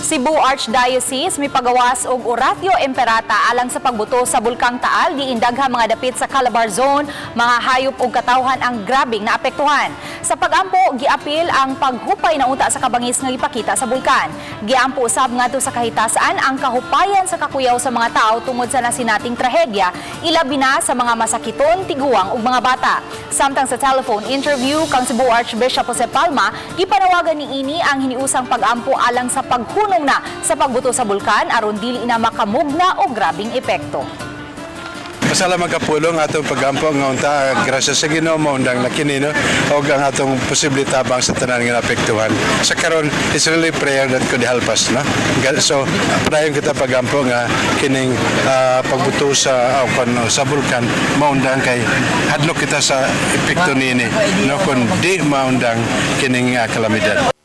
Cebu Archdiocese may pagawas og Oratio Imperata alang sa pagbuto sa Bulkang Taal di indagha mga dapit sa Calabar Zone, mga hayop ug katawhan ang grabing naapektuhan. Sa pagampo giapil ang paghupay na unta sa kabangis nga ipakita sa bulkan. Giampo usab ngadto sa kahitasan ang kahupayan sa kakuyaw sa mga tao tungod sa nasinating trahedya, ilabi na sa mga masakiton, tiguang ug mga bata. Samtang sa telephone interview kang Cebu Archbishop Jose Palma, gipanawagan niini ang hiniusang pagampo alang sa paghunong na sa pagbuto sa bulkan aron dili na makamugna o grabing epekto. Pasalamat kapulong atong pagampo nga unta grasya sa Ginoo maundang na kini no og ang atong posible tabang sa tanan nga naapektuhan. Sa karon it's really prayer that could help us no. So prayer kita pagampo nga kining pagbuto sa sa bulkan maundang kay hadlok kita sa epekto niini no kun di maundang kining kalamidad.